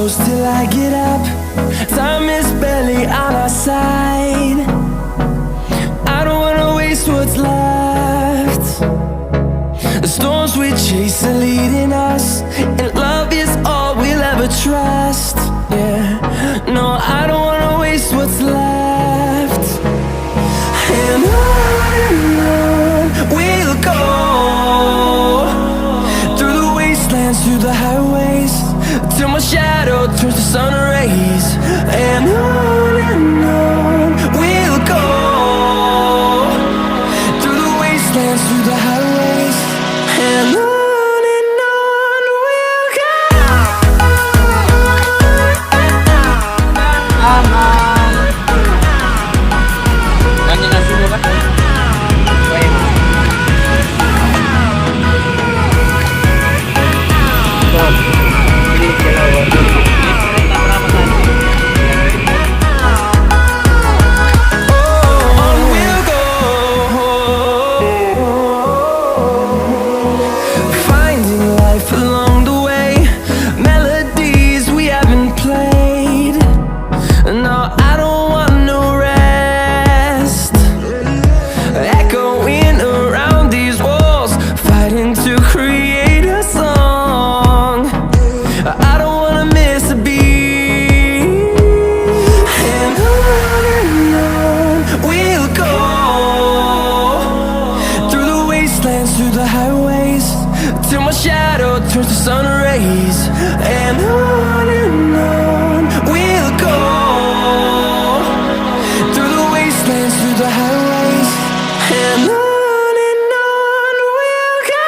close till I get up. Time is barely on our side. I don't wanna waste what's left. The storms we chase are leading us, and love is all we'll ever trust. Yeah, no, I don't wanna waste what's left. And on we'll go, through the wastelands, through the highways, till my shadow turns to sun rays. And on we'll go, through the wastelands, through the highways, and on. Through the highways, till my shadow turns to sun rays. And on we'll go, through the wastelands, through the highways, and on we'll go.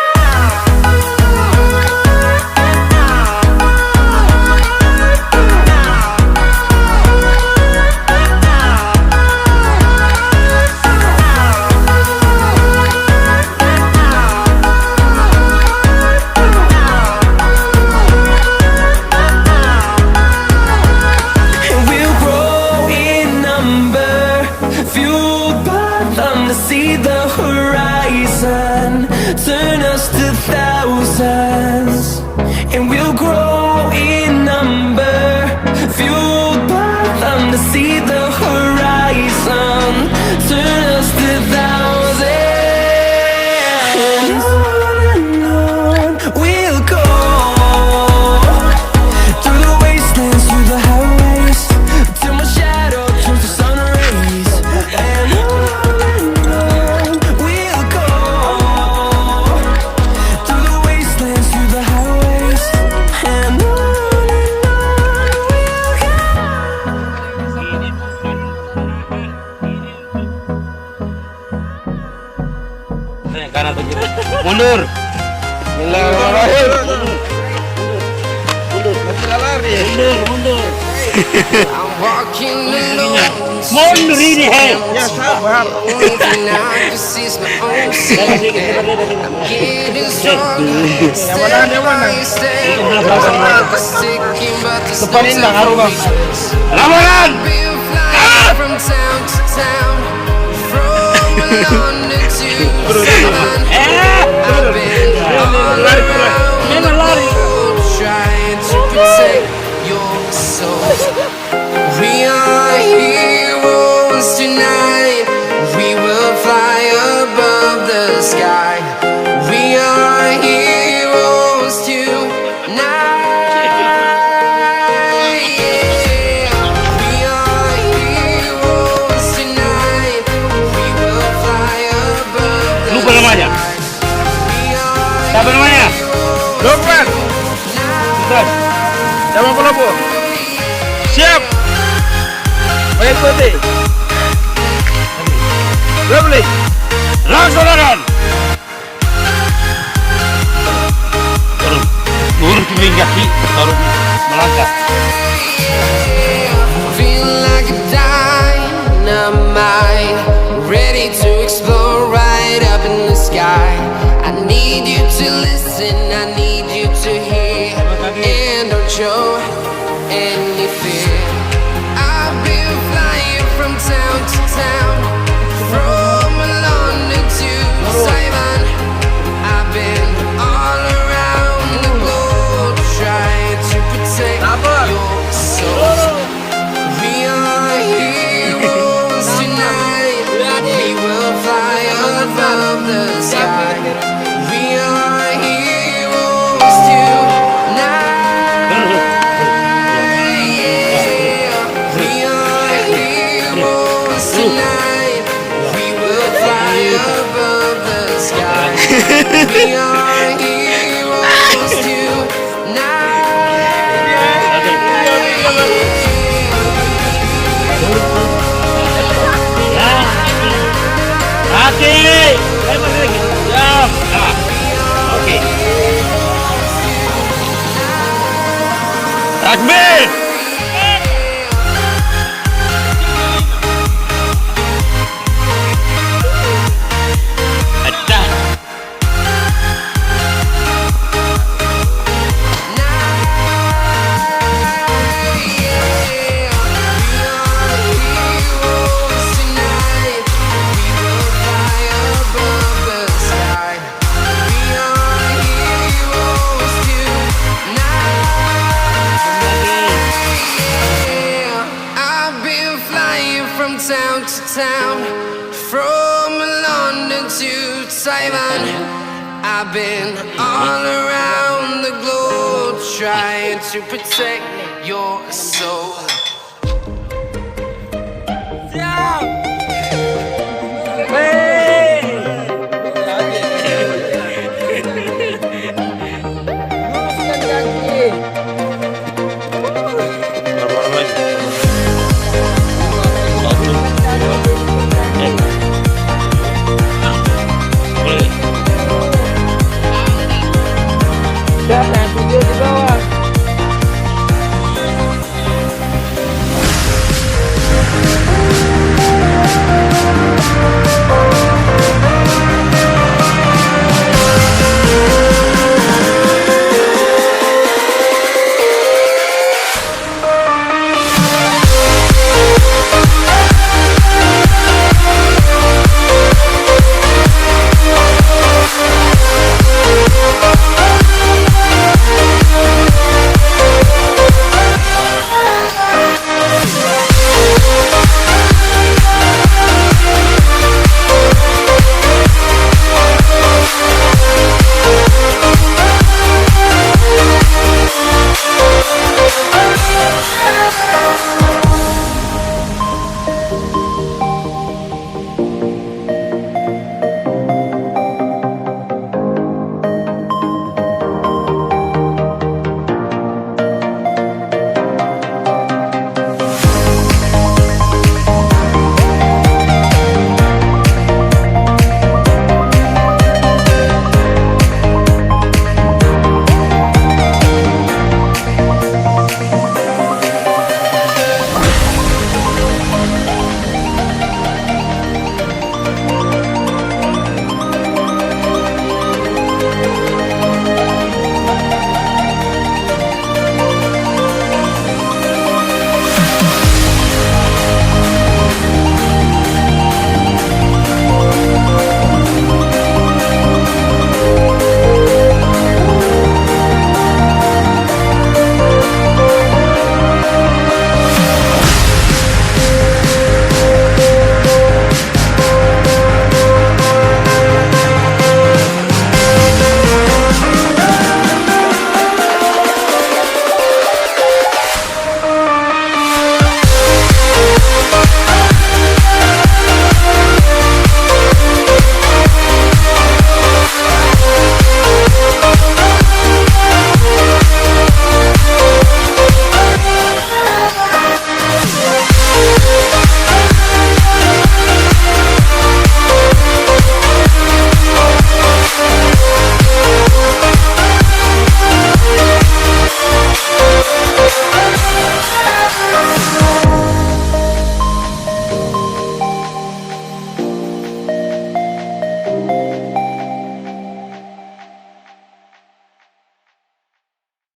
See the horizon turn us to thousands, and we'll grow in number, fueled by them to see the horizon turn us to thousands. And on we'll go, through the wastelands, through the highways, till my shadow turns to sun rays. And kanan atau kiri? Mundur. Bismillahirrahmanirrahim. Mundur. Mundur ini hei. Ya sabar. Depan ini nggak ngaruh bang. Laporan. We are heroes tonight. We will fly above the sky. We are heroes tonight. Yeah. We are heroes tonight. We will fly above the Lupa namanya. Siapa namanya? Dokter. Siapa kelompok? Siap. Mengikuti. Boleh. Laksanakan. Turun ke kaki, baru melangkah. Feel like a dynamite, ready to explode right up in the sky. I need you to listen, I need you to hear, and don't show any fear. I've been flying from town to town, from London to Taiwan. I've been all around the globe, trying to protect your We are heroes Oke, saya masih lagi. Ya. Oke. Takbir. Ada. Town to town, from London to Taiwan, I've been all around the globe trying to protect your soul.